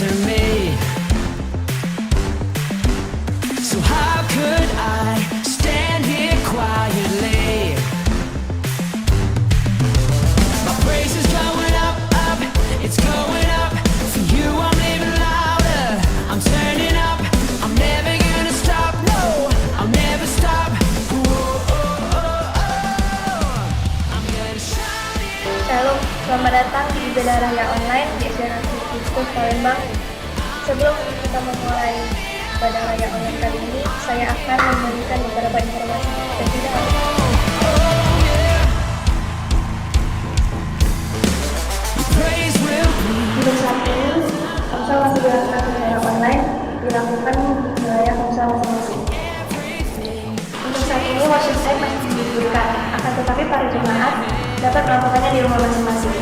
to me. So how could I stand here quietly? My praise is going up, up, it's going up. For you I'm living louder, I'm turning up. I'm never gonna stop, no, I'll never stop. I'm gonna shout it. Shalom, selamat datang di Ibadah Raya Online di SDN Kristus Palembang. Sebelum kita memulai Ibadah Raya Online kali ini, saya akan memberikan beberapa informasi terlebih dahulu. Untuk saat ini, komsel masih dilakukan secara online, dilakukan di wilayah komsel masing-masing. Untuk saat ini, worship time masih diberikan, akan tetapi para jemaat dapat melakukannya di rumah masing-masing.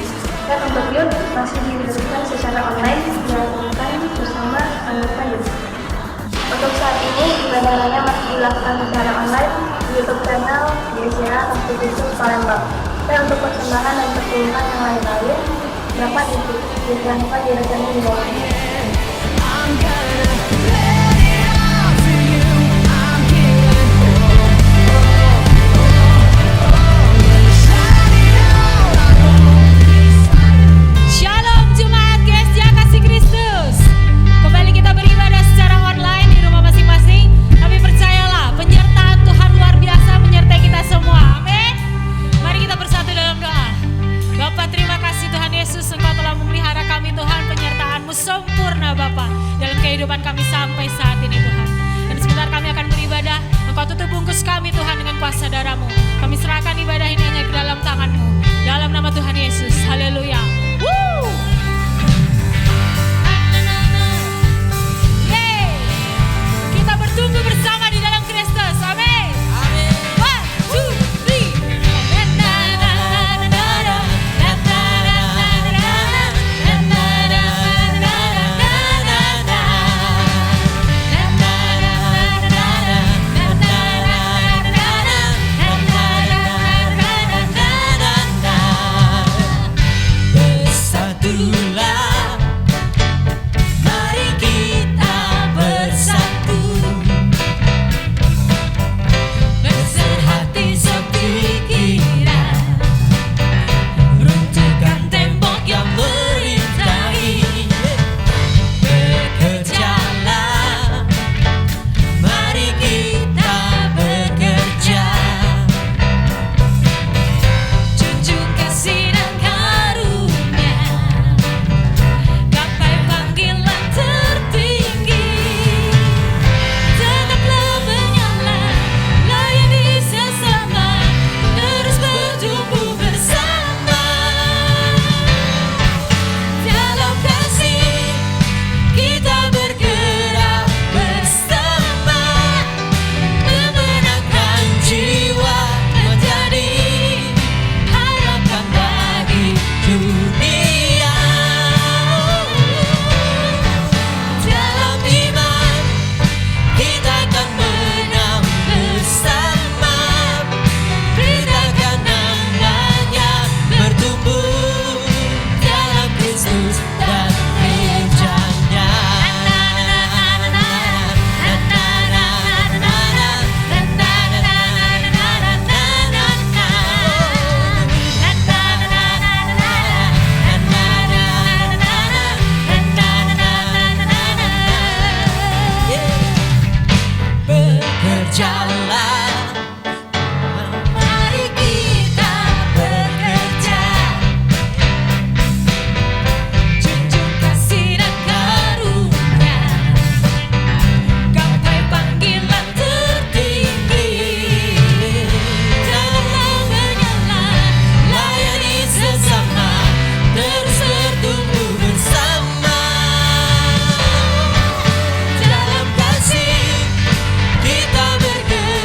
Dan untuk youth masih diberikan secara online, dilakukan bersama anggota youth. Untuk saat ini, ibadah raya masih dilakukan secara online di YouTube channel GSA Kristus Palembang. Dan untuk persembahan dan pertunjukan yang lain-lain dapat dilakukan di rekening di bawah ini. Shalom Jemaat GSJ Kasih Kristus. Kembali kita beribadah secara online di rumah masing-masing. Tapi percayalah, penyertaan Tuhan luar biasa menyertai kita semua. Amin. Mari kita bersatu dalam doa. Bapa, terima kasih Tuhan Yesus, Engkau telah memelihara kami Tuhan. Penyertaan-Mu sempurna Bapa dalam kehidupan kami sampai saat ini Tuhan. Dan sebentar kami akan beribadah, Engkau tutup bungkus kami Tuhan dengan kuasa darah-Mu. Kami serahkan ibadah ini hanya ke dalam tangan-Mu. Dalam nama Tuhan Yesus, haleluya. Yeay. Kita bertumbuh bersama di dalam Kristus, amin. One, two, three. Dalam kasih kita bergerak.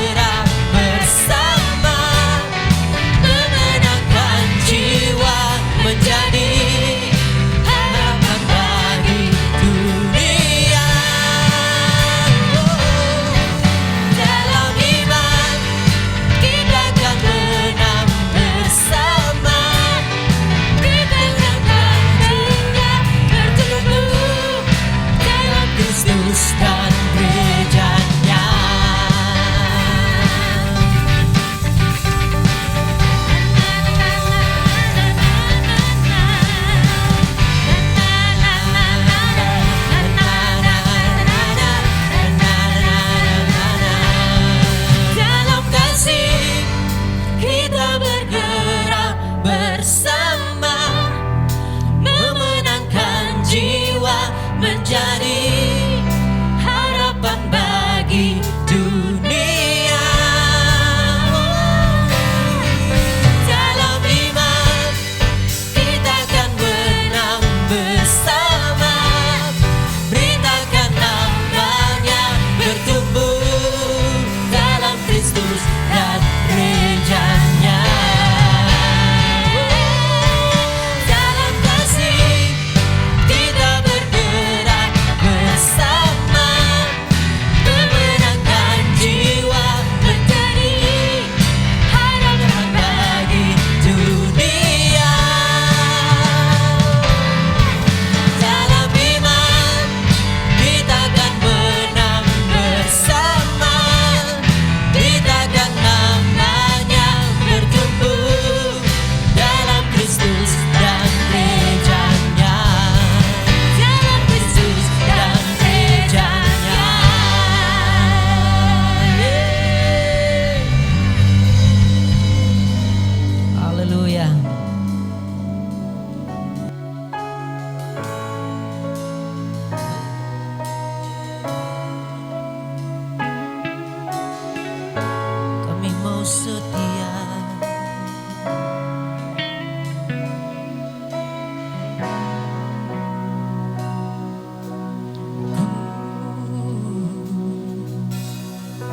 setia.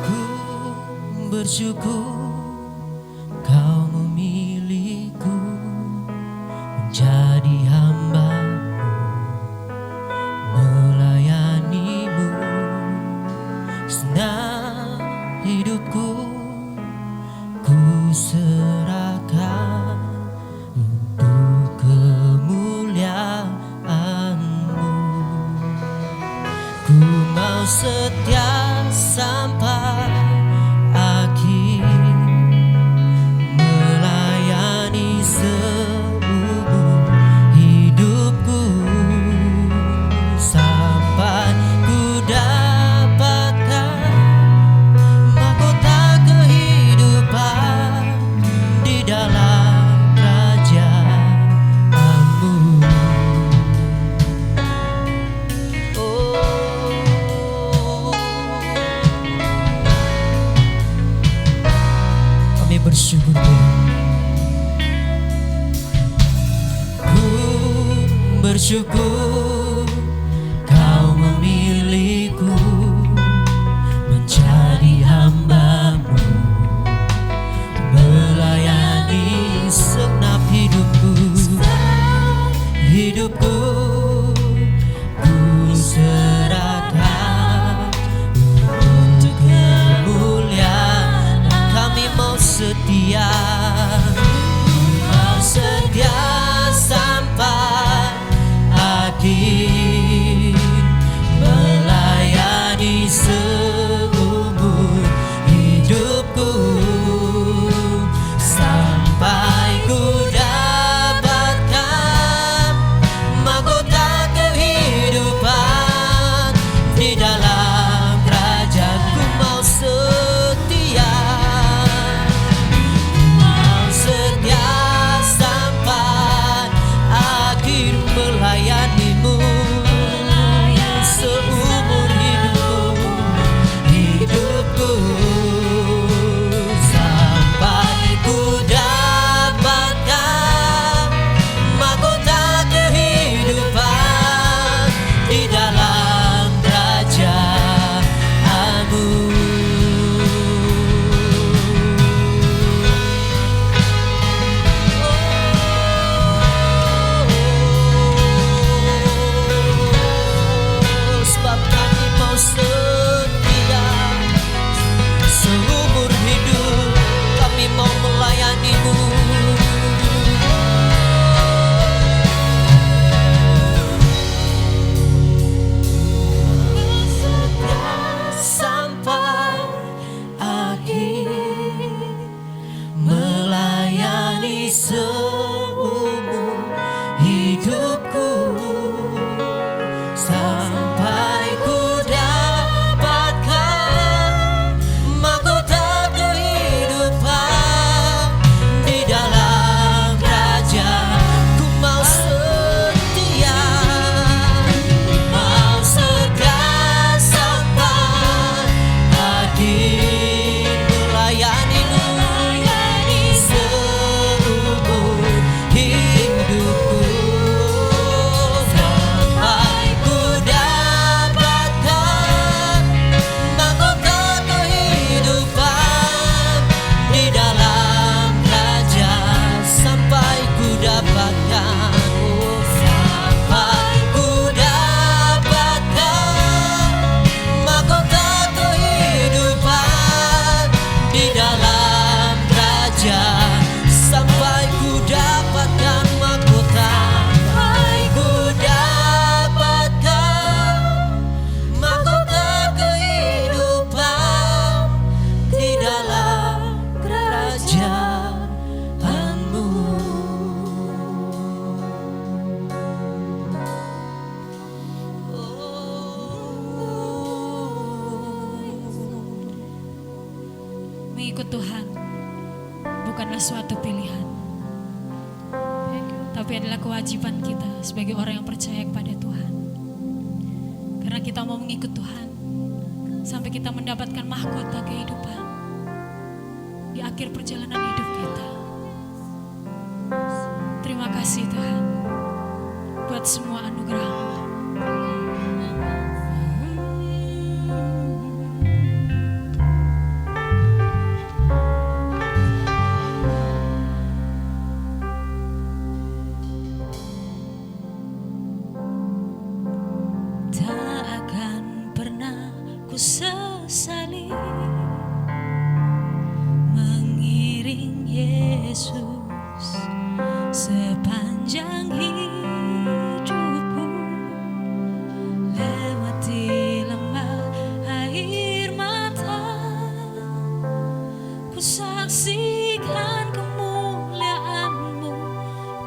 Ku bersyukur kau memilihku menjadi hamba-Mu, melayanimu. Senang hidupku ku serahkan untuk kemuliaan-Mu. Ku mau setia sampai akhir, melayani seumur hidupku, sampai ku dapatkan mahkota kehidupan di dalam kerajaan-Mu. Kami bersyukur Tuhan. Ku bersyukur kau memilihku menjadi hamba-Mu, melayani segenap hidupku. Hidupku ku serahkan untuk kemuliaan. Kami mau setia, mau setia sampai akhir, melayani seumur hidupku, sampai ku dapatkan mahkota kehidupan di dalam kerajaan-Ku. Mau setia, mau setia sampai akhir, melayani-Mu seumur hidupku, sampai ku dapatkan mahkota kehidupan di dalam kerajaan-Mu. Sebab kami mau setia seumur hidup, kami mau melayani-Mu. Sampai akhir, melayani seumur hidupku, sampai ku dapatkan mahkota kehidupan di dalam kerajaan-Ku. Mau setia, mau setia sampai akhir, melayani-Mu seumur hidupku, sampai ku dapatkan mahkota kehidupan di dalam kerajaan. Sampai ku dapatkan, sampai ku dapatkan mahkota kehidupan di dalam kerajaan. Sampai ku dapatkan mahkota, sampai ku dapatkan mahkota kehidupan di dalam kerajaan-Mu. Mengikut Tuhan bukanlah suatu pilihan, tapi adalah kewajiban kita sebagai orang yang percaya kepada Tuhan. Karena kita mau mengikut Tuhan sampai kita mendapatkan mahkota kehidupan. di akhir perjalanan hidup kita. Terima kasih Tuhan buat semua anugerah-Mu. Tak akan pernah ku sesali mengiring Yesus sepanjang hidupku, lewati lembah air mata, ku saksikan kemuliaan-Mu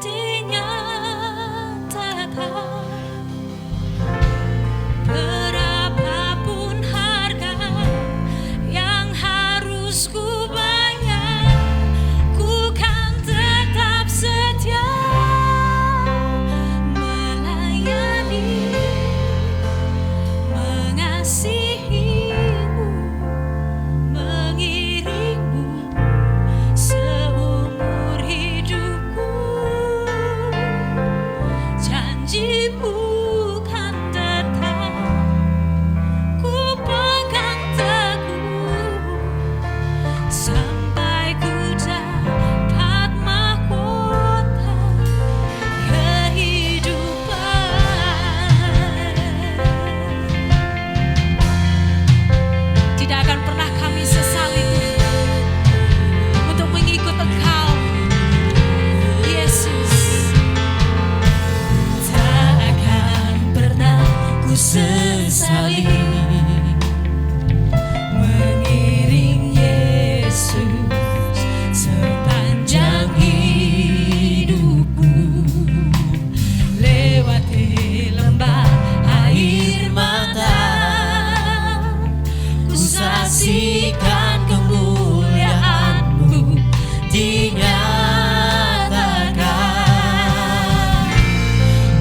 dinyatakan. Berapapun harga yang harus ku bayar, ku kan tetap setia melayani, mengasihi-Mu, mengiring-Mu seumur hidupku. Janji-Mu kan tetap ku pegang teguh sampai ku dapat mahkota kehidupan. Tidak akan pernah kami sesali Tuhan untuk mengikut Engkau, Yesus. Tak akan pernah ku sesali mengiring Yesus sepanjang hidupku, lewati lembah air mata, ku saksikan kemuliaan-Mu dinyatakan.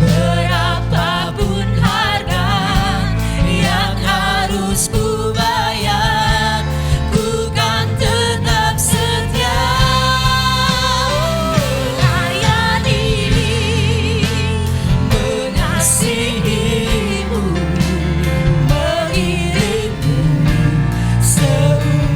Berapapun harga yang harus ku bayar, ku kan tetap setia melayani, mengasihi-Mu, mengiring-Mu seumur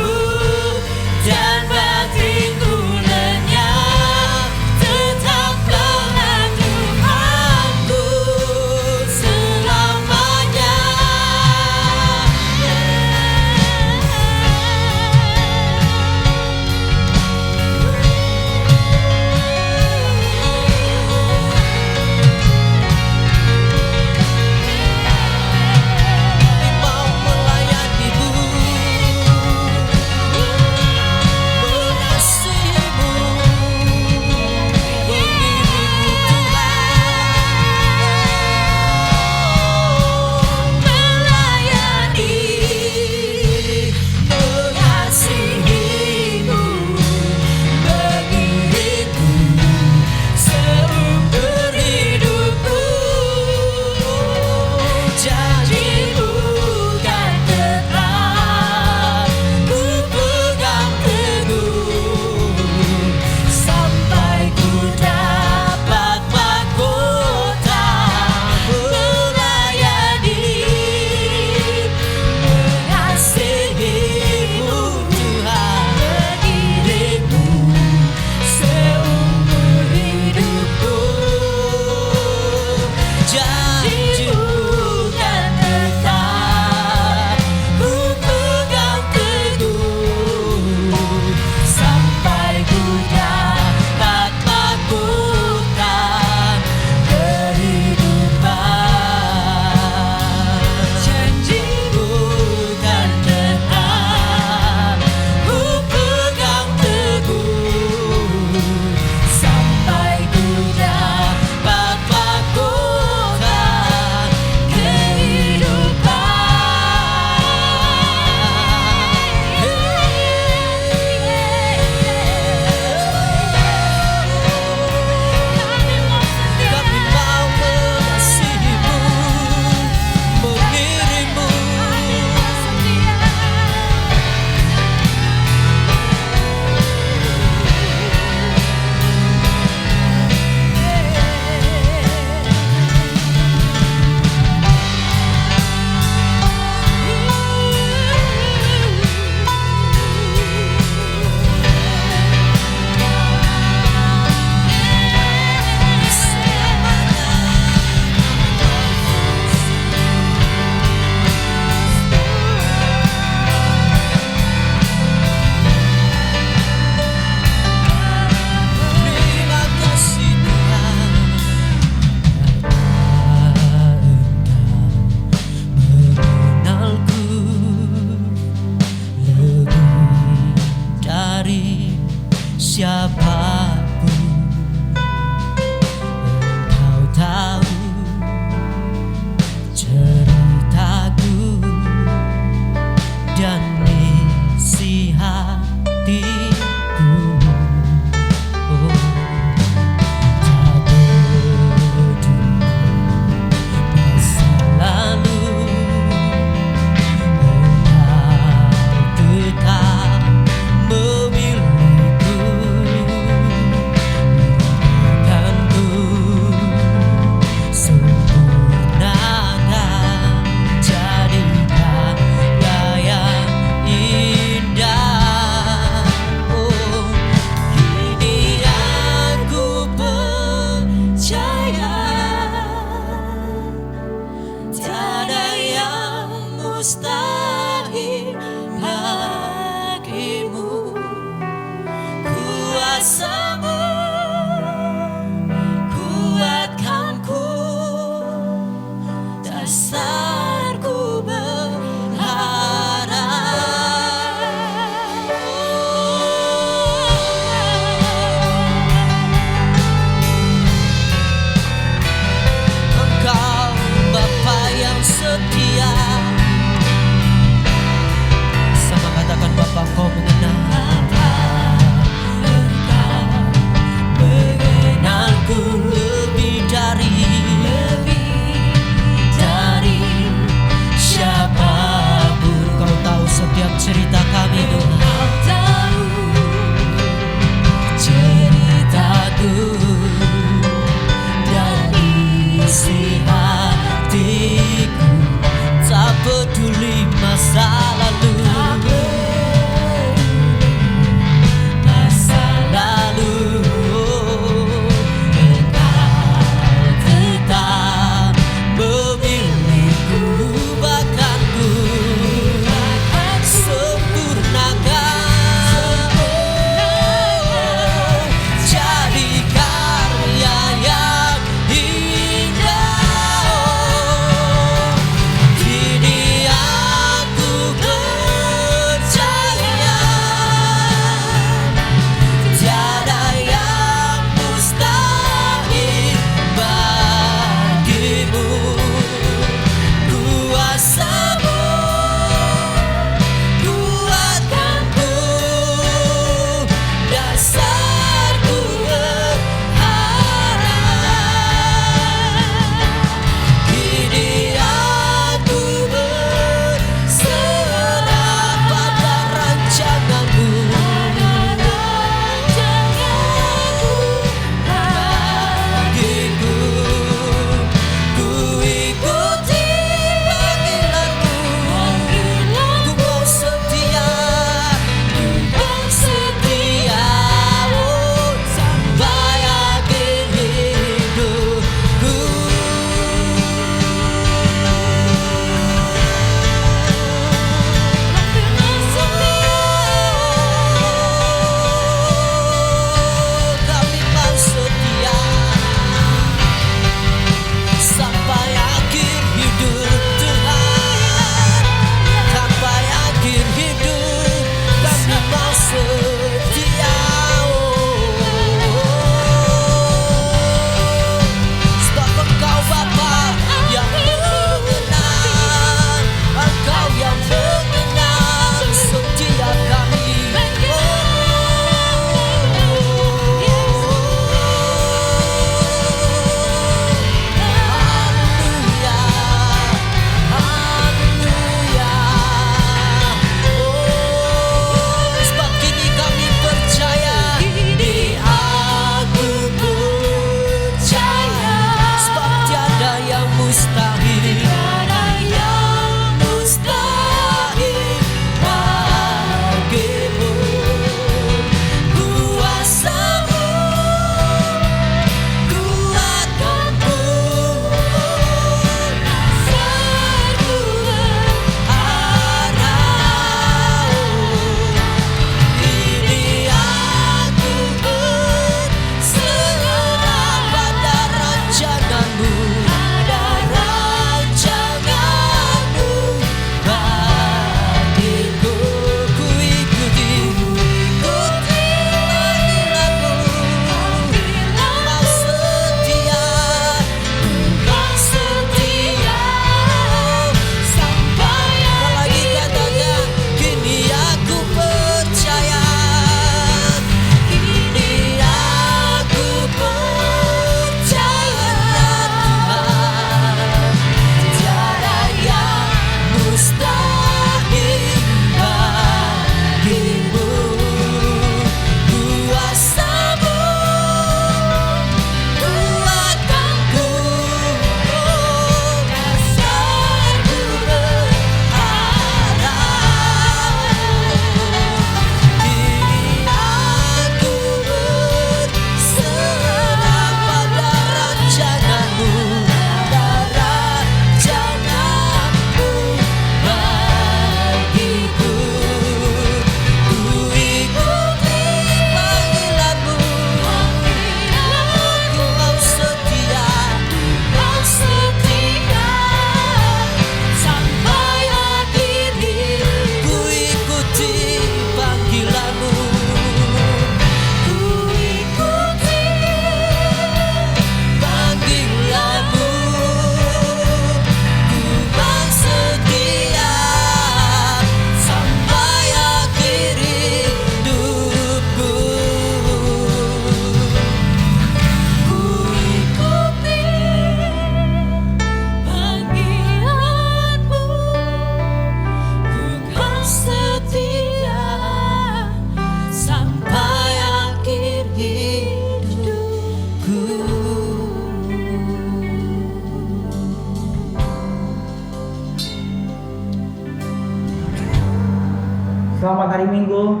Minggu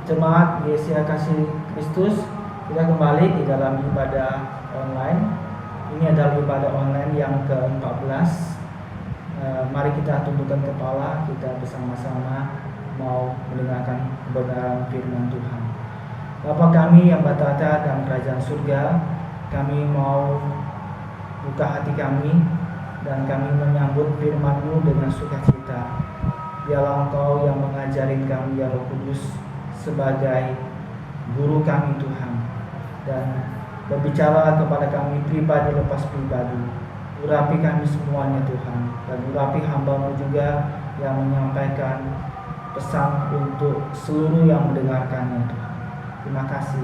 jemaat GSI Kasih Kristus, kita kembali di dalam ibadah online. Ini adalah ibadah online yang ke-14. Mari kita tundukkan kepala, kita bersama-sama mau mendengarkan kebenaran firman Tuhan. Bapa kami yang bertata dalam kerajaan surga, kami mau buka hati kami dan kami menyambut firman-Mu dengan sukacita. Biarlah Engkau yang mengajarin kami, ya Roh Kudus, sebagai guru kami Tuhan, dan berbicara kepada kami pribadi lepas pribadi. Urapi kami semuanya Tuhan, dan urapi hamba-Mu juga yang menyampaikan pesan untuk seluruh yang mendengarkannya Tuhan. Terima kasih.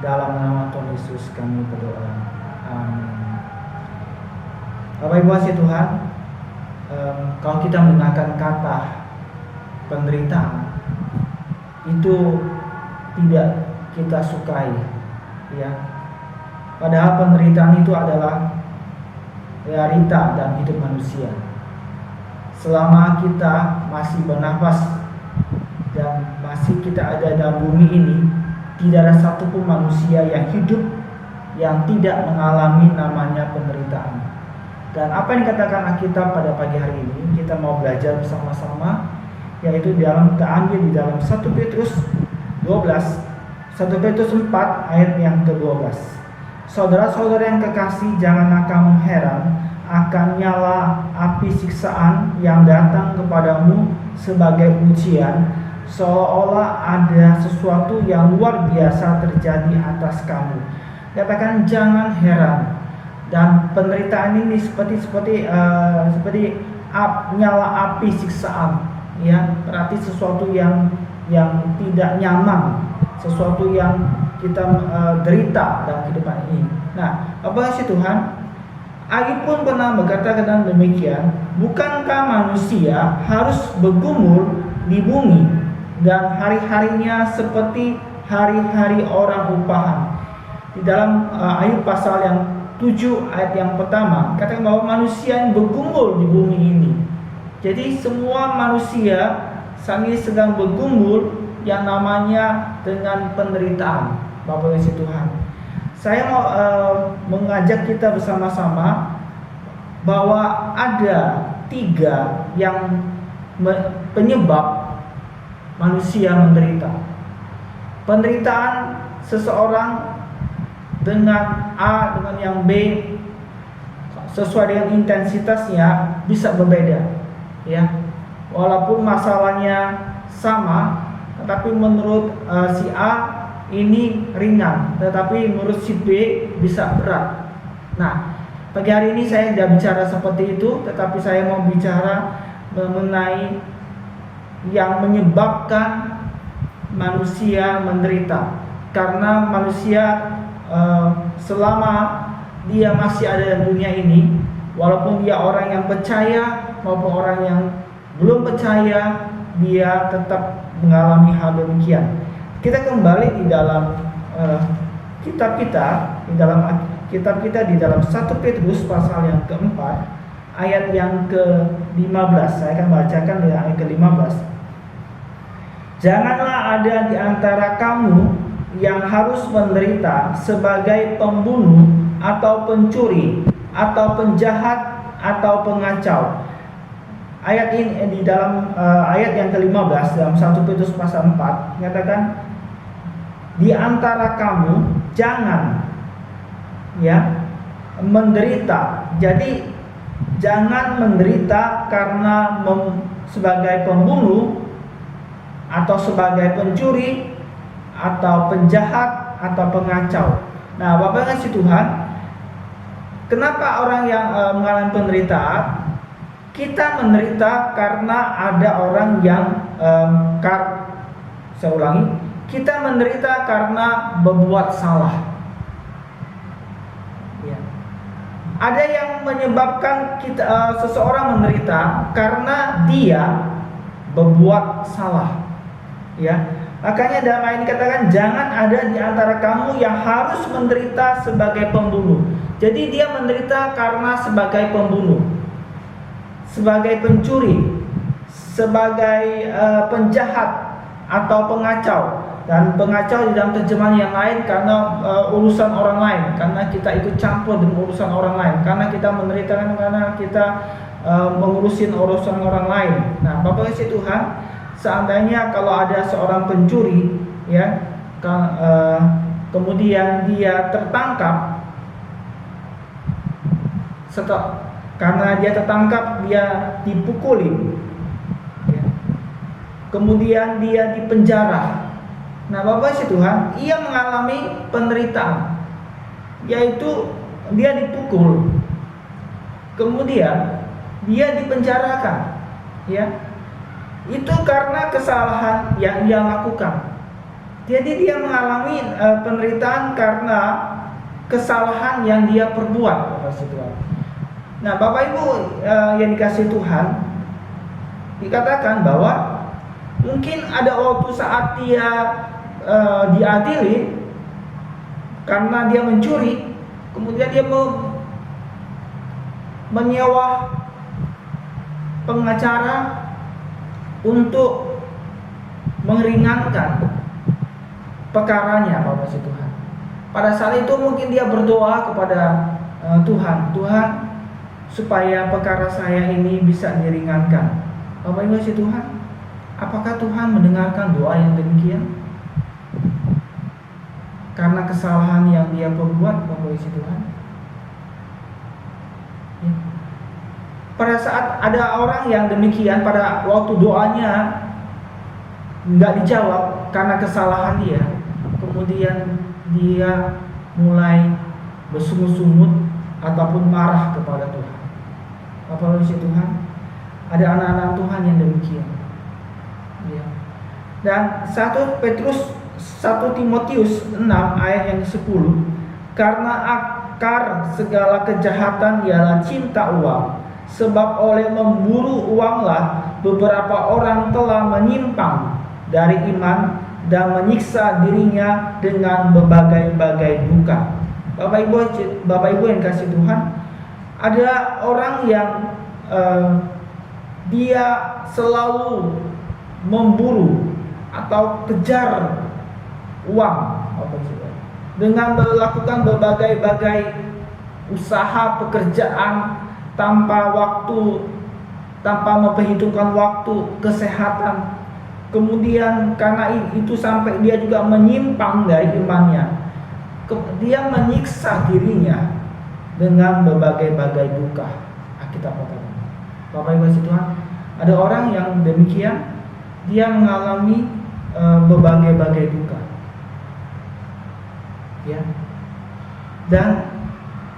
Dalam nama Tuhan Yesus kami berdoa. Amin. Bapak Ibu kasih Tuhan, kalau kita mendengarkan kata penderitaan, itu tidak kita sukai, ya. Padahal penderitaan itu adalah realita dalam hidup manusia. Selama kita masih bernafas dan masih kita ada dalam bumi ini, tidak ada satupun manusia yang hidup yang tidak mengalami namanya penderitaan. Dan apa yang dikatakan Alkitab pada pagi hari ini, kita mau belajar bersama-sama, yaitu kita ambil di dalam 1 Petrus 12, 1 Petrus 4 ayat yang ke-12. Saudara-saudara yang kekasih, janganlah kamu heran akan nyala api siksaan yang datang kepadamu sebagai ujian, seolah-olah ada sesuatu yang luar biasa terjadi atas kamu. Katakan jangan heran. Dan penderitaan ini seperti nyala api siksaan, ya, berarti sesuatu yang tidak nyaman, sesuatu yang kita derita dalam kehidupan ini. Nah, apa sih Tuhan? Ayub pun pernah berkata demikian, bukankah manusia harus bergumul di bumi dan hari-harinya seperti hari-hari orang upahan? Di dalam Ayub pasal yang 7 ayat yang pertama katakan bahwa manusia yang bergumul di bumi ini. Jadi semua manusia saat ini sedang bergumul yang namanya dengan penderitaan. Bapak Yesus Tuhan, saya mau mengajak kita bersama-sama bahwa ada 3 yang penyebab manusia menderita. Penderitaan seseorang dengan A dengan yang B sesuai dengan intensitasnya bisa berbeda, ya. Walaupun masalahnya sama, tetapi menurut si A ini ringan, tetapi menurut si B bisa berat. Nah, pagi hari ini saya tidak bicara seperti itu, tetapi saya mau bicara mengenai yang menyebabkan manusia menderita. Karena manusia selama dia masih ada dalam dunia ini, walaupun dia orang yang percaya maupun orang yang belum percaya, dia tetap mengalami hal demikian. Kita kembali di dalam kitab kita di dalam 1 Petrus pasal yang ke-4 ayat yang ke-15. Saya akan bacakan dari ayat ke-15. Janganlah ada di antara kamu yang harus menderita sebagai pembunuh atau pencuri atau penjahat atau pengacau. Ayat ini di dalam ayat yang ke-15 dalam 1 Petrus pasal 4 mengatakan di antara kamu jangan, ya, menderita. Jadi jangan menderita karena sebagai pembunuh atau sebagai pencuri atau penjahat atau pengacau. Nah, Bapak kasih Tuhan, kenapa orang yang mengalami penderitaan? Kita menderita karena ada orang yang saya ulangi, kita menderita karena berbuat salah. Ya. Ada yang menyebabkan seseorang menderita karena dia berbuat salah. Ya. Makanya dalam ayat ini dikatakan jangan ada di antara kamu yang harus menderita sebagai pembunuh. Jadi dia menderita karena sebagai pembunuh, sebagai pencuri, sebagai penjahat atau pengacau. Dan pengacau di dalam terjemahan yang lain karena urusan orang lain, karena kita ikut campur dengan urusan orang lain, karena kita menderitakan, karena kita mengurusin urusan orang lain. Nah, Bapak kasih Tuhan, seandainya kalau ada seorang pencuri, ya, kemudian dia tertangkap, karena dia tertangkap dia dipukuli, ya. Kemudian dia dipenjara. Nah, Bapak si Tuhan, ia mengalami penderitaan, yaitu dia dipukul, kemudian dia dipenjarakan, ya. Itu karena kesalahan yang dia lakukan. Jadi dia mengalami penderitaan karena kesalahan yang dia perbuat, Bapak si Tuhan. Nah, Bapak Ibu yang dikasih Tuhan, dikatakan bahwa mungkin ada waktu saat dia diadili karena dia mencuri, kemudian dia menyewa pengacara untuk meringankan perkaranya, Bapak Tuhan. Pada saat itu mungkin dia berdoa kepada Tuhan, supaya perkara saya ini bisa diringankan. Bapak Ibu Tuhan, apakah Tuhan mendengarkan doa yang demikian? Karena kesalahan yang dia perbuat, Bapak Ibu Tuhan. Ya. Pada saat ada orang yang demikian, pada waktu doanya nggak dijawab karena kesalahan dia, kemudian dia mulai bersungut-sungut ataupun marah kepada Tuhan. Bapak Ibu Tuhan, ada anak-anak Tuhan yang demikian. Ya. Dan 1 Timotius 6 ayat yang 10, karena akar segala kejahatan ialah cinta uang, sebab oleh memburu uanglah beberapa orang telah menyimpang dari iman dan menyiksa dirinya dengan berbagai-bagai duka. Bapak Ibu yang kasih Tuhan, ada orang yang dia selalu memburu atau kejar uang, dengan melakukan berbagai-bagai usaha pekerjaan tanpa memperhitungkan waktu, kesehatan. Kemudian karena itu sampai dia juga menyimpang dari imannya. Dia menyiksa dirinya dengan berbagai-bagai duka. Kita katakan, Bapak Ibu Tuhan, ada orang yang demikian, dia mengalami berbagai-bagai duka, ya. Dan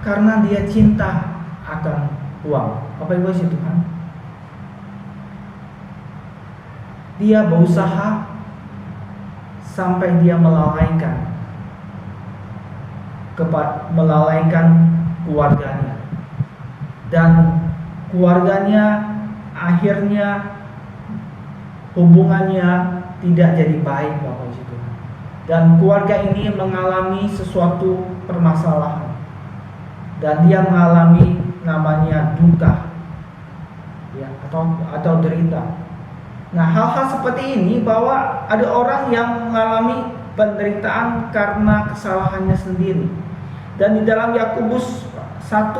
karena dia cinta akan uang, Bapak Ibu Tuhan, dia berusaha sampai dia melalaikan keluarganya, dan keluarganya akhirnya hubungannya tidak jadi baik, Bapak Ibu Tuhan. Dan keluarga ini mengalami sesuatu permasalahan, dan dia mengalami namanya duka, ya, atau derita. Nah, hal-hal seperti ini bahwa ada orang yang mengalami penderitaan karena kesalahannya sendiri. Dan di dalam Yakobus 1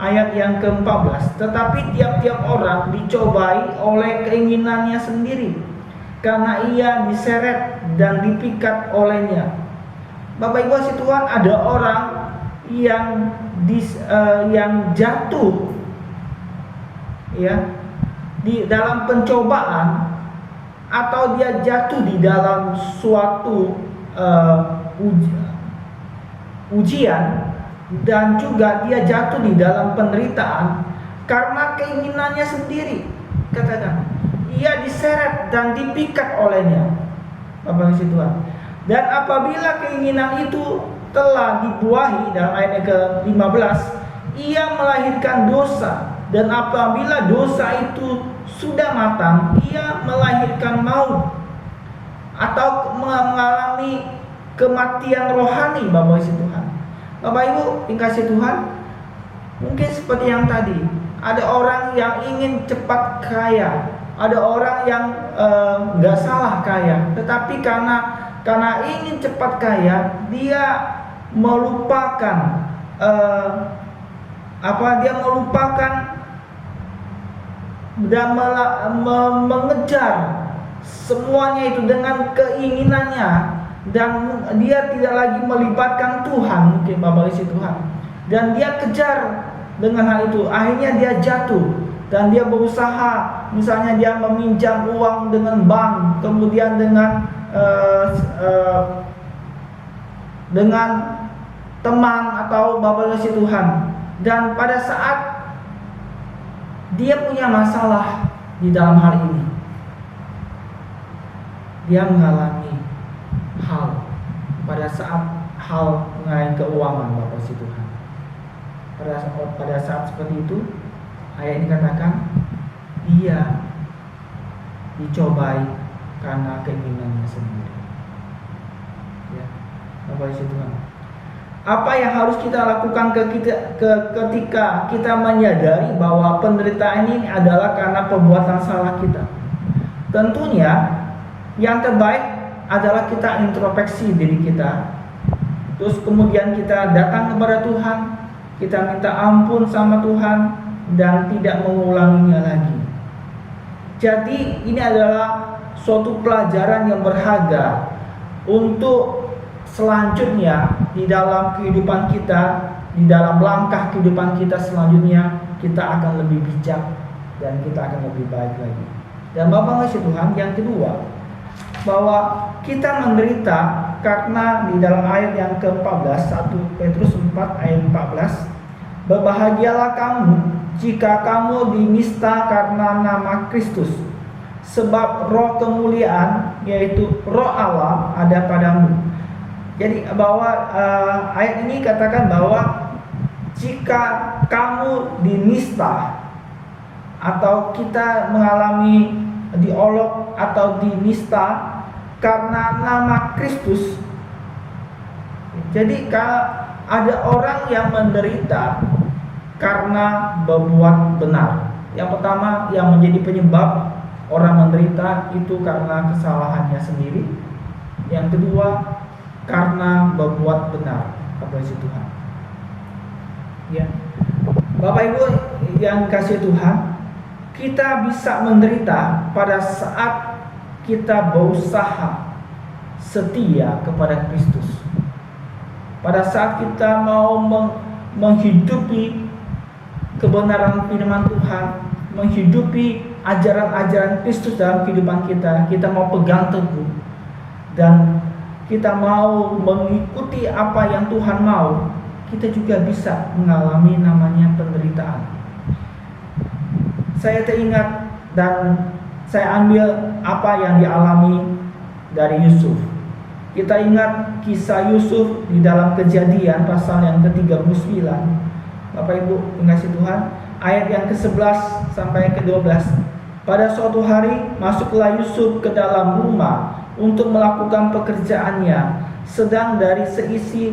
ayat yang ke-14, tetapi tiap-tiap orang dicobai oleh keinginannya sendiri, karena ia diseret dan dipikat olehnya. Bapak Ibu Tuhan, ada orang yang jatuh, ya, di dalam pencobaan, atau dia jatuh di dalam suatu ujian, dan juga dia jatuh di dalam penderitaan karena keinginannya sendiri. Katakan, ia diseret dan dipikat olehnya, Bapak Ibu Tuhan. Dan apabila keinginan itu telah dibuahi, dalam ayat ke-15, ia melahirkan dosa. Dan apabila dosa itu sudah matang, ia melahirkan maut, atau mengalami kematian rohani, Bapak Ibu Tuhan. Bapak Ibu yang kasih Tuhan, mungkin seperti yang tadi, ada orang yang ingin cepat kaya, ada orang yang nggak salah kaya, tetapi karena ingin cepat kaya, dia melupakan dia melupakan dan mengejar semuanya itu dengan keinginannya, dan dia tidak lagi melibatkan Tuhan, mungkin Bapak isi Tuhan, dan dia kejar dengan hal itu. Akhirnya dia jatuh dan dia berusaha, misalnya dia meminjam uang dengan bank, kemudian dengan teman atau Bapak isi Tuhan, dan pada saat dia punya masalah di dalam hal ini, dia mengalami hal pada saat hal mengenai keuangan, Bapak isi Tuhan. Pada saat seperti itu, ayat ini katakan dia dicobai karena keinginannya sendiri. Ya, Bapak isi Tuhan. Apa yang harus kita lakukan ketika kita menyadari bahwa penderitaan ini adalah karena perbuatan salah kita? Tentunya yang terbaik adalah kita introspeksi diri kita, terus kemudian kita datang kepada Tuhan, kita minta ampun sama Tuhan, dan tidak mengulanginya lagi. Jadi ini adalah suatu pelajaran yang berharga untuk selanjutnya di dalam kehidupan kita, di dalam langkah kehidupan kita selanjutnya, kita akan lebih bijak dan kita akan lebih baik lagi. Dan Bapak ngasih Tuhan, yang kedua, bahwa kita menderita karena di dalam ayat yang ke-14, 1 Petrus 4 ayat 14, berbahagialah kamu jika kamu dinista karena nama Kristus, sebab roh kemuliaan, yaitu roh Allah, ada padamu. Jadi bahwa ayat ini katakan bahwa jika kamu dinista atau kita mengalami diolok atau dinista karena nama Kristus, jadi ada orang yang menderita karena berbuat benar. Yang pertama yang menjadi penyebab orang menderita itu karena kesalahannya sendiri. Yang kedua karena berbuat benar kepada Tuhan. Ya, Bapak Ibu yang kasih Tuhan, kita bisa menderita pada saat kita berusaha setia kepada Kristus. Pada saat kita mau menghidupi kebenaran firman Tuhan, menghidupi ajaran-ajaran Kristus dalam kehidupan kita, kita mau pegang teguh dan kita mau mengikuti apa yang Tuhan mau, kita juga bisa mengalami namanya penderitaan. Saya teringat dan saya ambil apa yang dialami dari Yusuf. Kita ingat kisah Yusuf di dalam Kejadian pasal yang ke-39. Bapak Ibu kasih Tuhan, ayat yang ke-11 sampai ke-12. Pada suatu hari masuklah Yusuf ke dalam rumah untuk melakukan pekerjaannya, sedang dari seisi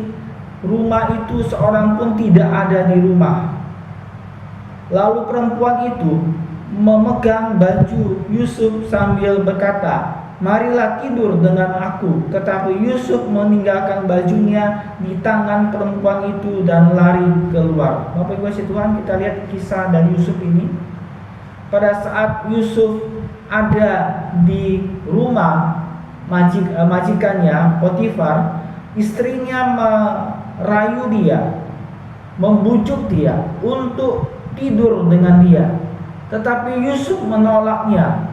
rumah itu seorang pun tidak ada di rumah. Lalu perempuan itu memegang baju Yusuf sambil berkata, "Marilah tidur dengan aku." Tetapi Yusuf meninggalkan bajunya di tangan perempuan itu dan lari keluar. Bapak Ibu kasih Tuhan, kita lihat kisah dari Yusuf ini. Pada saat Yusuf ada di rumah majikannya Potifar, istrinya merayu dia, membujuk dia untuk tidur dengan dia, tetapi Yusuf menolaknya.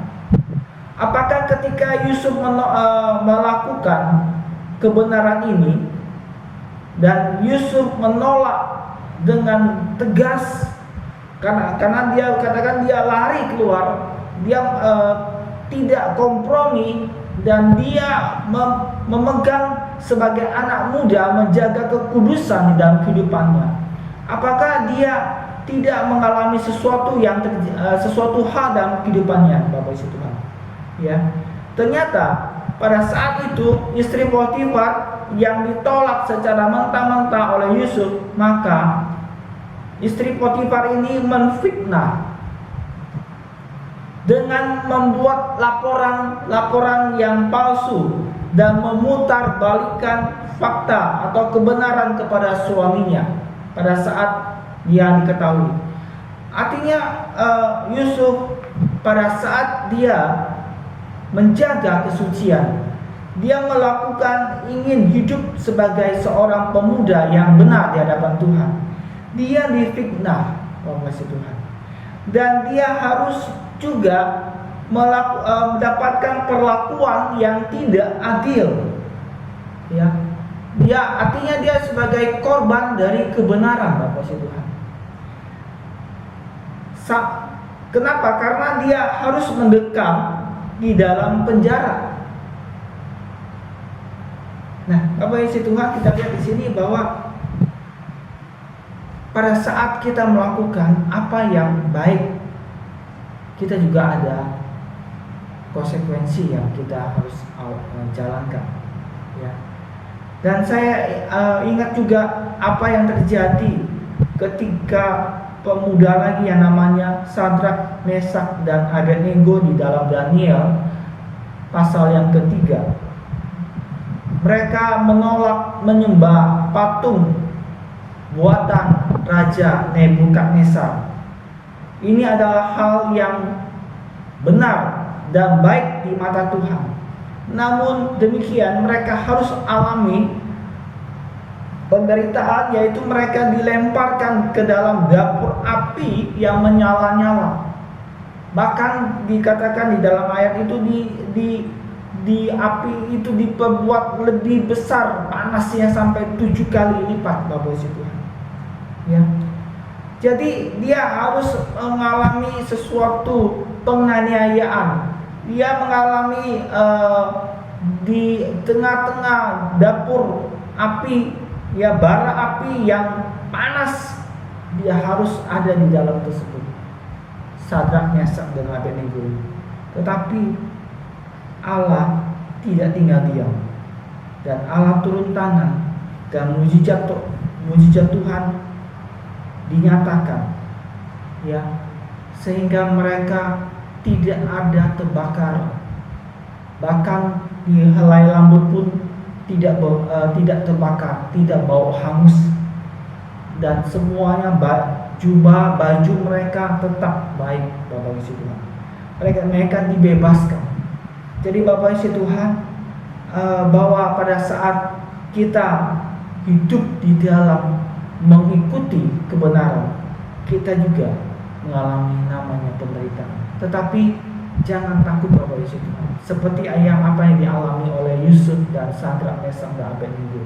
Apakah ketika Yusuf melakukan kebenaran ini dan Yusuf menolak dengan tegas, karena dia katakan dia lari keluar, dia tidak kompromi, dan dia memegang sebagai anak muda menjaga kekudusan di dalam kehidupannya. Apakah dia tidak mengalami sesuatu hal dalam kehidupannya, Bapak Ibu Tuhan? Ya, ternyata pada saat itu istri Potifar yang ditolak secara mentah-mentah oleh Yusuf, maka istri Potifar ini menfitnah dengan membuat laporan yang palsu dan memutarbalikkan fakta atau kebenaran kepada suaminya pada saat dia diketahui. Artinya Yusuf pada saat dia menjaga kesucian, dia melakukan ingin hidup sebagai seorang pemuda yang benar di hadapan Tuhan. Dia difitnah oleh Tuhan, dan dia harus juga mendapatkan perlakuan yang tidak adil. Ya, dia artinya dia sebagai korban dari kebenaran, Bapak Tuhan. Kenapa? Karena dia harus mendekam di dalam penjara. Nah, Bapak Tuhan, kita lihat di sini bahwa pada saat kita melakukan apa yang baik, kita juga ada konsekuensi yang kita harus jalankan, ya. Dan saya ingat juga apa yang terjadi ketika pemuda lagi yang namanya Sadrak, Mesak, dan Abednego di dalam Daniel pasal yang ketiga. Mereka menolak menyembah patung buatan Raja Nebukadnezar. Ini adalah hal yang benar dan baik di mata Tuhan. Namun demikian mereka harus alami penderitaan, yaitu mereka dilemparkan ke dalam dapur api yang menyala-nyala. Bahkan dikatakan di dalam ayat itu di api itu diperbuat lebih besar panasnya sampai 7 kali lipat, Bapak Tuhan. Ya. Jadi dia harus mengalami sesuatu penganiayaan. Dia mengalami di tengah-tengah dapur api, ya, bara api yang panas, dia harus ada di dalam tersebut. Sadrak, Mesak, dan Abednego. Tetapi Allah tidak tinggal diam, dan Allah turun tangan, dan mujizat Tuhan dinyatakan, ya, sehingga mereka tidak ada terbakar, bahkan di helai rambut pun tidak terbakar, tidak bau hangus, dan semuanya baju mereka tetap baik, Bapak Yesus Tuhan. Mereka dibebaskan. Jadi Bapak Yesus Tuhan, bahwa pada saat kita hidup di dalam mengikuti kebenaran, kita juga mengalami namanya penderitaan. Tetapi jangan takut, Bapak Yesus Tuhan. Seperti apa yang dialami oleh Yusuf dan Sadrak, Mesak, dan Abednego.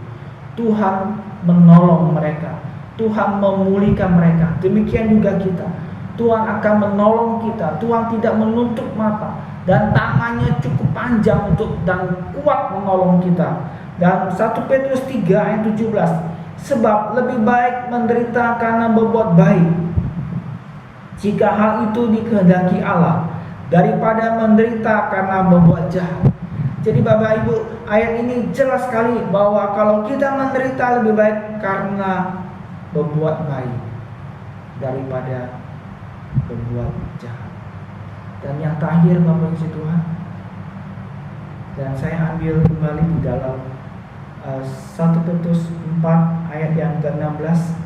Tuhan menolong mereka, Tuhan memulihkan mereka. Demikian juga kita. Tuhan akan menolong kita. Tuhan tidak menutup mata, dan tangannya cukup panjang dan kuat menolong kita. Dan 1 Petrus 3 ayat 17, sebab lebih baik menderita karena berbuat baik, jika hal itu dikehendaki Allah, daripada menderita karena berbuat jahat. Jadi Bapak Ibu, ayat ini jelas sekali bahwa kalau kita menderita lebih baik karena berbuat baik daripada berbuat jahat. Dan yang terakhir, Bapak Ibu Tuhan, dan saya ambil kembali di dalam 1 Petrus 4 ayat yang ke-16.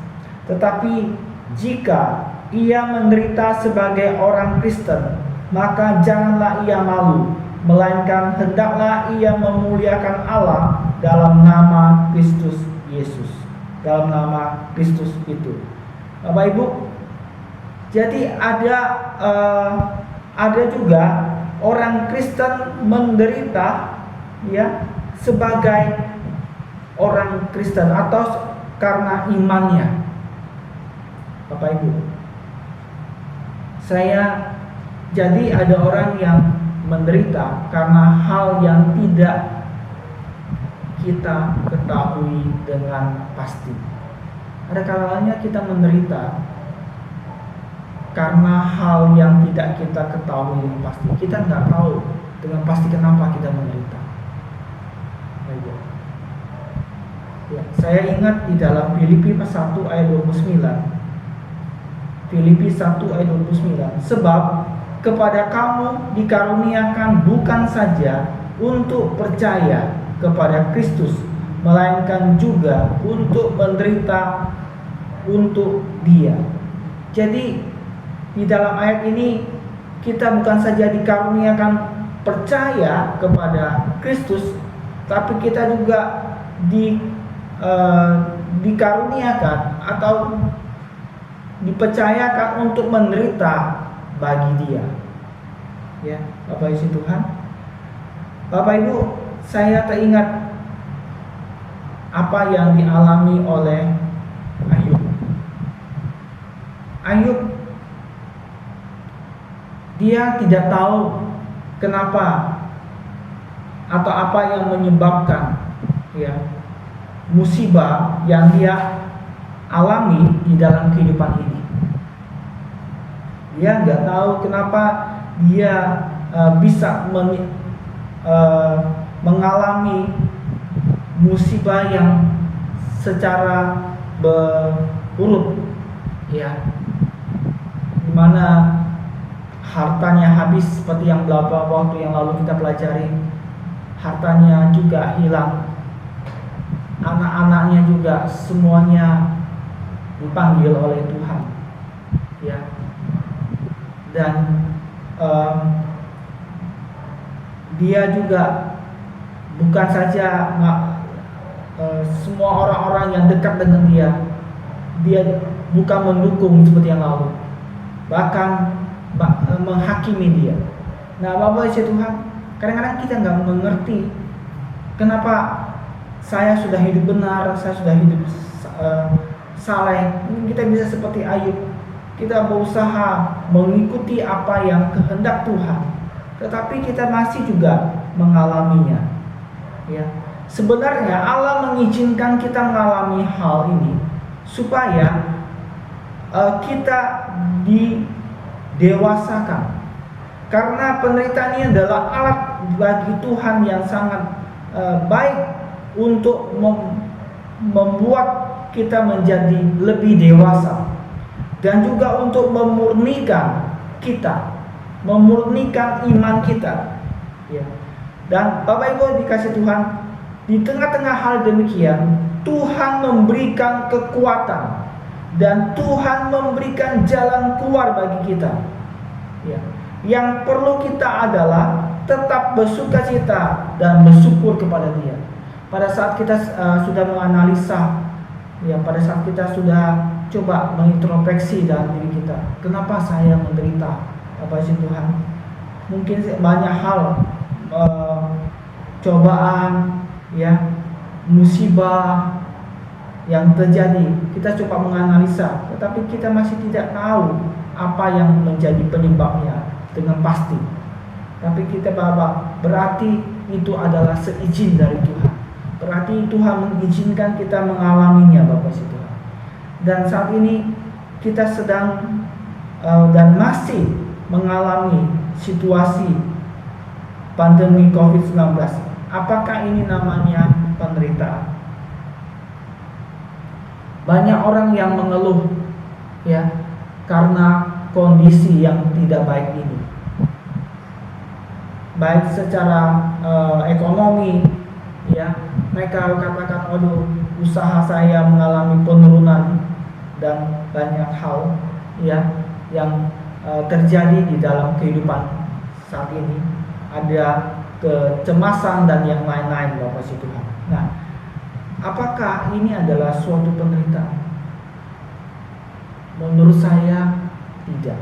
Tetapi jika ia menderita sebagai orang Kristen, maka janganlah ia malu, melainkan hendaklah ia memuliakan Allah dalam nama Kristus Yesus, dalam nama Kristus itu. Bapak Ibu, jadi ada juga orang Kristen menderita, ya, sebagai orang Kristen atau karena imannya. Bapak Ibu, jadi ada orang yang menderita karena hal yang tidak kita ketahui dengan pasti. Ada kalanya kita menderita karena hal yang tidak kita ketahui dengan pasti. Kita nggak tahu dengan pasti kenapa kita menderita. Ya, saya ingat di dalam Filipi 1 ayat 29. Filipi 1 ayat 29. Sebab kepada kamu dikaruniakan bukan saja untuk percaya kepada Kristus, melainkan juga untuk menderita untuk Dia. Jadi di dalam ayat ini kita bukan saja dikaruniakan percaya kepada Kristus, tapi kita juga dikaruniakan atau dipercayakan untuk menderita bagi Dia. Ya, Bapak isi Tuhan. Bapak Ibu, saya teringat apa yang dialami oleh Ayub. Ayub, dia tidak tahu kenapa atau apa yang menyebabkan musibah yang dia alami di dalam kehidupan ini. Dia nggak tahu kenapa dia bisa mengalami musibah yang secara berurut, dimana hartanya habis seperti yang beberapa waktu yang lalu kita pelajari. Hartanya juga hilang, anak-anaknya juga semuanya dipanggil oleh Tuhan, dan dia juga bukan saja semua orang-orang yang dekat dengan dia bukan mendukung seperti yang lalu, bahkan menghakimi dia. Nah, Bapak isi Tuhan, kadang-kadang kita nggak mengerti kenapa saya sudah hidup benar, saya sudah hidup saleh. Kita bisa seperti Ayub, kita berusaha mengikuti apa yang kehendak Tuhan, tetapi kita masih juga mengalaminya. Sebenarnya Allah mengizinkan kita mengalami hal ini supaya kita didewasakan. Karena penderitaan ini adalah alat bagi Tuhan yang sangat baik untuk membuat kita menjadi lebih dewasa, dan juga untuk memurnikan kita, memurnikan iman kita. Dan Bapak Ibu dikasih Tuhan, di tengah-tengah hal demikian, Tuhan memberikan kekuatan dan Tuhan memberikan jalan keluar bagi kita. Yang perlu kita adalah tetap bersukacita dan bersyukur kepada Dia. Pada saat kita sudah menganalisa, pada saat kita sudah coba mengintrospeksi dalam diri kita, kenapa saya menderita, Bapak isi Tuhan? Mungkin banyak hal, cobaan, musibah yang terjadi. Kita coba menganalisa, tetapi kita masih tidak tahu apa yang menjadi penyebabnya dengan pasti. Tapi kita berarti itu adalah seizin dari Tuhan. Berarti Tuhan mengizinkan kita mengalaminya, Bapak isi Tuhan. Dan saat ini kita sedang dan masih mengalami situasi pandemi COVID-19. Apakah ini namanya penderitaan? Banyak orang yang mengeluh karena kondisi yang tidak baik ini, baik secara ekonomi, mereka katakan, waduh, usaha saya mengalami penurunan, dan banyak hal yang terjadi di dalam kehidupan saat ini. Ada kecemasan dan yang lain-lain, Bapak isi Tuhan. Nah, apakah ini adalah suatu penderitaan? Menurut saya tidak.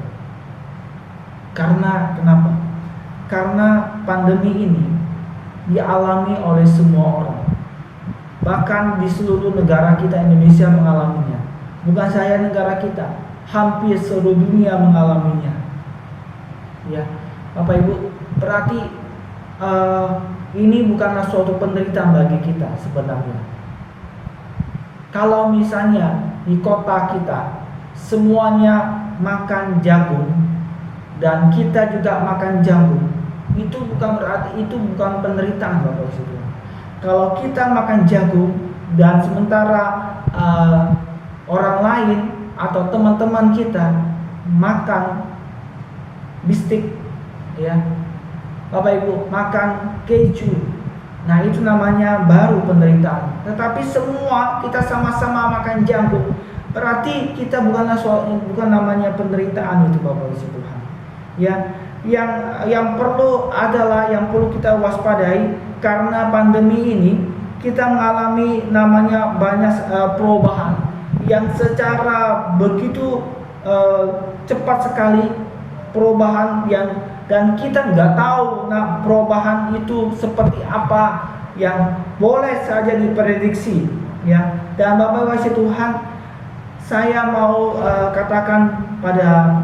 Karena kenapa? Karena pandemi ini dialami oleh semua orang. Bahkan di seluruh negara kita, Indonesia, mengalaminya. Bukan saya negara kita, hampir seluruh dunia mengalaminya. Bapak Ibu, berarti ini bukanlah suatu penderitaan bagi kita sebenarnya. Kalau misalnya di kota kita semuanya makan jagung dan kita juga makan jagung, itu bukan berarti itu bukan penderitaan, Bapak Ibu. Kalau kita makan jagung dan sementara orang lain atau teman-teman kita makan bistik, ya. Bapak Ibu makan keju. Nah, itu namanya baru penderitaan. Tetapi semua kita sama-sama makan jagung, berarti kita bukan namanya penderitaan itu, Bapak Ibu Tuhan. Ya, yang perlu kita waspadai karena pandemi ini kita mengalami namanya banyak perubahan yang secara begitu cepat sekali perubahan dan kita nggak tahu perubahan itu seperti apa yang boleh saja diprediksi, ya. Dan Bapak Ibu Tuhan, saya mau katakan pada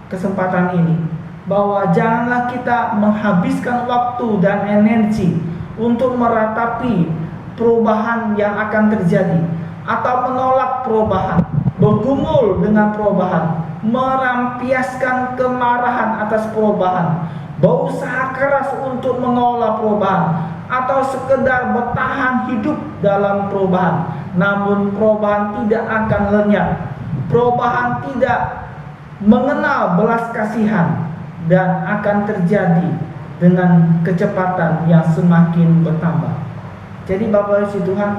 kesempatan ini bahwa janganlah kita menghabiskan waktu dan energi untuk meratapi perubahan yang akan terjadi atau menolak perubahan, bergumul dengan perubahan, merampiaskan kemarahan atas perubahan, berusaha keras untuk menolak perubahan, atau sekedar bertahan hidup dalam perubahan. Namun perubahan tidak akan lenyap. Perubahan tidak mengenal belas kasihan dan akan terjadi dengan kecepatan yang semakin bertambah. Jadi Bapak Ibu Tuhan,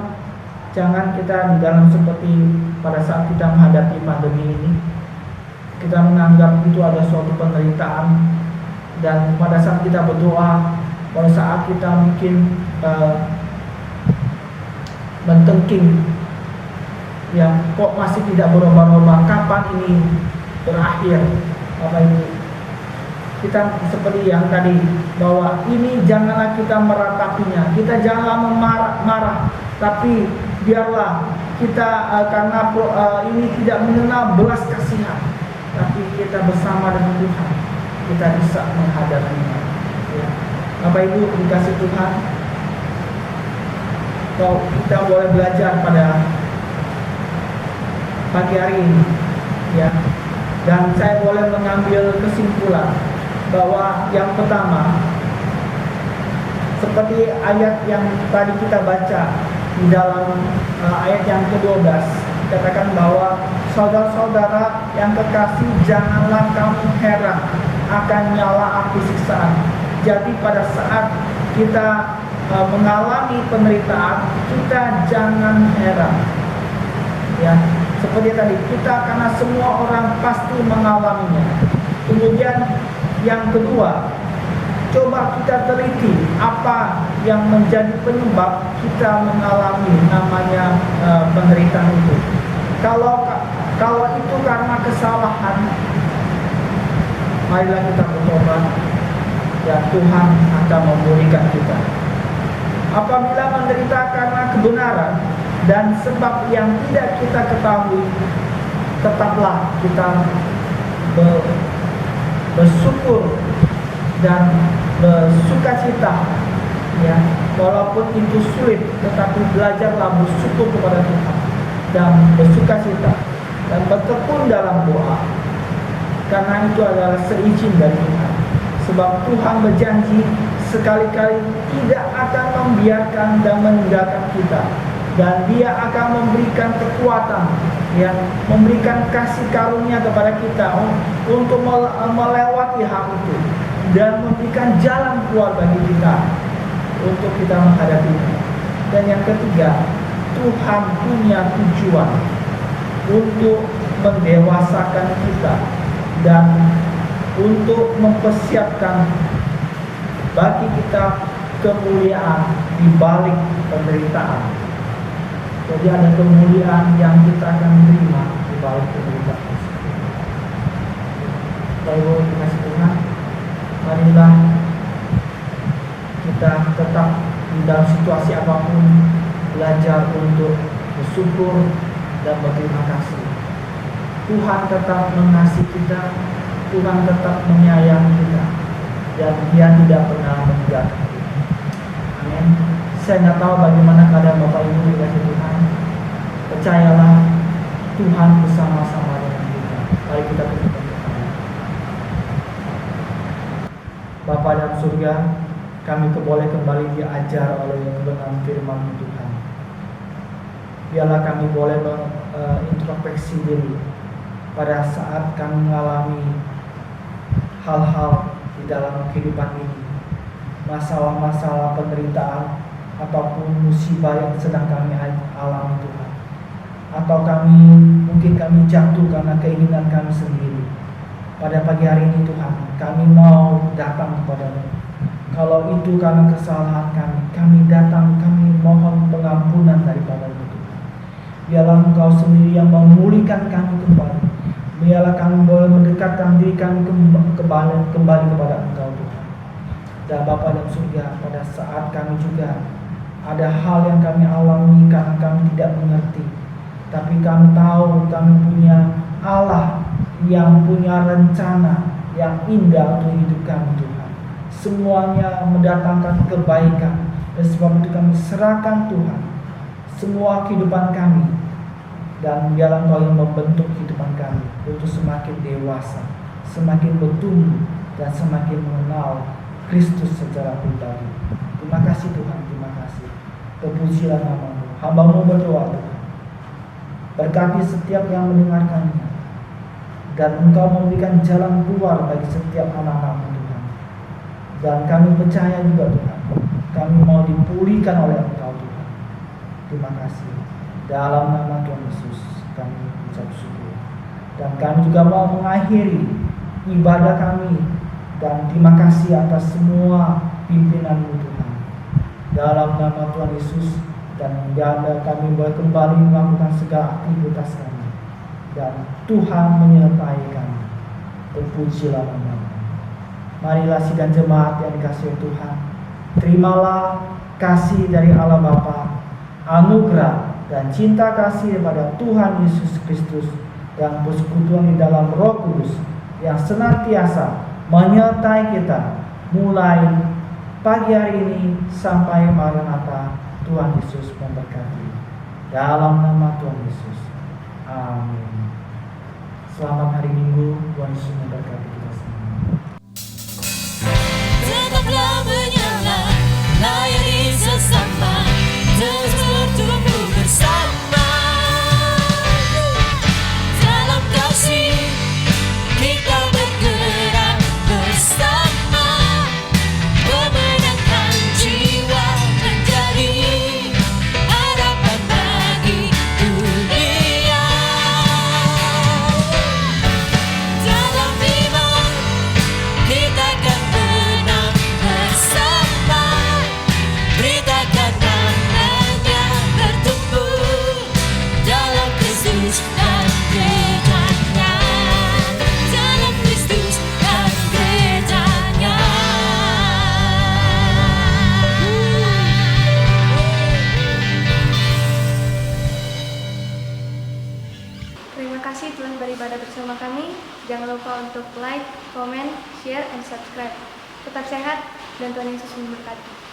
jangan kita di dalam seperti pada saat kita menghadapi pandemi ini, kita menganggap itu ada suatu penderitaan, dan pada saat kita berdoa, pada saat kita mungkin mentengking, ya kok masih tidak berubah-ubah, kapan ini berakhir, Bapak Ibu? Kita seperti yang tadi, bahwa ini janganlah kita meratapinya, kita janganlah marah, tapi biarlah kita karena ini tidak mengenal belas kasihan, tapi kita bersama dengan Tuhan kita bisa menghadapinya, ya. Bapak Ibu dikasih Tuhan, bahwa kita boleh belajar pada pagi hari ini, ya. Dan saya boleh mengambil kesimpulan bahwa yang pertama, seperti ayat yang tadi kita baca di dalam ayat yang ke-12, dikatakan bahwa saudara-saudara yang kekasih, janganlah kamu heran akan nyala api siksaan. Jadi pada saat kita mengalami penderitaan, kita jangan heran, ya. Seperti tadi, kita karena semua orang pasti mengalaminya. Kemudian yang kedua, coba kita teliti apa yang menjadi penyebab kita mengalami namanya penderitaan itu. Kalau itu karena kesalahan, marilah kita bertobat, ya Tuhan akan memulihkan kita. Apabila menderita karena kebenaran dan sebab yang tidak kita ketahui, tetaplah kita bersyukur dan bersukacita, ya, walaupun itu sulit, tetapi belajarlah bersyukur kepada Tuhan dan bersukacita dan bertekun dalam doa, karena itu adalah seizin dari Tuhan. Sebab Tuhan berjanji sekali-kali tidak akan membiarkan dan meninggalkan kita, dan Dia akan memberikan kekuatan, ya, memberikan kasih karunia kepada kita untuk melewati hal itu dan memberikan jalan keluar bagi kita untuk kita menghadapinya. Dan yang ketiga, Tuhan punya tujuan untuk mendewasakan kita dan untuk mempersiapkan bagi kita kemuliaan di balik penderitaan. Jadi ada kemuliaan yang kita akan terima di balik penderitaan. Bapak dikasih Tuhan, marilah kita tetap di dalam situasi apapun belajar untuk bersyukur dan berterima kasih. Tuhan tetap mengasihi kita, Tuhan tetap menyayangi kita, dan Dia tidak pernah meninggalkan kita. Amin. Saya nggak tahu bagaimana keadaan Bapak Ibu dikasih Tuhan. Percayalah, Tuhan bersama-sama dengan kita. Mari kita tundukkan kepala. Bapa dalam surga, kami boleh kembali diajar oleh dengan firman Tuhan. Biarlah kami boleh introspeksi diri pada saat kami mengalami hal-hal di dalam kehidupan ini, masalah-masalah penderitaan ataupun musibah yang sedang kami alami Tuhan, atau mungkin kami jatuh karena keinginan kami sendiri. Pada pagi hari ini Tuhan, kami mau datang kepada-Mu. Kalau itu karena kesalahan kami datang, kami mohon pengampunan daripada-Mu Tuhan. Biarlah Engkau sendiri yang memulihkan kami kembali. Biarlah kami boleh mendekatkan diri kami kembali kepada Engkau Tuhan. Dan Bapa dalam surga, pada saat kami juga ada hal yang kami alami karena kami tidak mengerti, tapi kami tahu kami punya Allah yang punya rencana yang indah untuk hidup kami Tuhan. Semuanya mendatangkan kebaikan, dan sebab itu kami serahkan Tuhan semua kehidupan kami, dan biarlah Engkau yang membentuk kehidupan kami untuk semakin dewasa, semakin bertumbuh, dan semakin mengenal Kristus secara pribadi. Terima kasih Tuhan, terima kasih. Terpujilah nama-Mu. Hamba-Mu berdoa Tuhan, berkati setiap yang mendengarkannya, dan Engkau memberikan jalan keluar bagi setiap anak-anak-Mu Tuhan. Dan kami percaya juga Tuhan, kami mau dipulihkan oleh Engkau Tuhan. Terima kasih. Dalam nama Tuhan Yesus kami ucap syukur. Dan kami juga mau mengakhiri ibadah kami, dan terima kasih atas semua pimpinan-Mu Tuhan. Dalam nama Tuhan Yesus, dan biarlah kami boleh kembali melakukan segala aktivitas kami, dan Tuhan menyertai kami. Terpujilah nama-Mu. Marilah sidang jemaat yang dikasihi Tuhan, terimalah kasih dari Allah Bapa, anugerah dan cinta kasih daripada Tuhan Yesus Kristus, dan persekutuan di dalam Roh Kudus yang senantiasa menyertai kita mulai pagi hari ini sampai Maranatha. Tuhan Yesus memberkati. Dalam nama Tuhan Yesus. Amin. Selamat hari Minggu. Tuhan Yesus memberkati kita semua. Tetaplah menyala, layani sesama, terus bertumbuh bersama. Dalam kasih kita bergerak bersama, memenangkan jiwa menjadi harapan bagi dunia. Dalam iman kita akan menang bersama, beritakan namanya bertumbuh dalam Kristus dan gerejanya, dalam Kristus dan gerejanya. Terima kasih telah beribadah bersama kami. Jangan lupa untuk like, comment, share, and subscribe. Tetap sehat dan Tuhan Yesus memberkati.